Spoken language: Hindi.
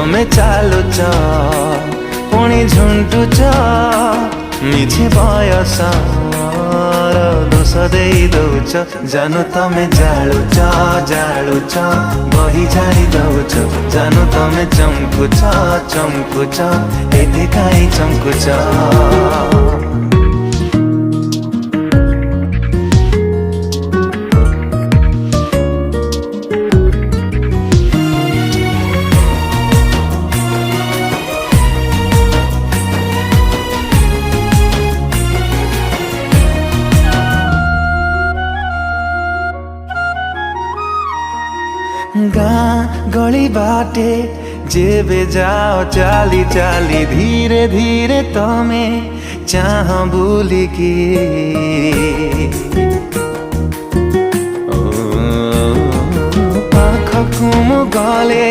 तमे चालुच पुणी झुंटुच मिछे बयस दोष दे दौच जानू तमे जालुच जालुच बही झाड़ी दौच जानू तमे चमकुच चमकुच एते काई चमकुच। गाँ गली बाटे जेबे जाओ चाली चाली धीरे धीरे तमे चाह बुलिकी पाखकु मु गले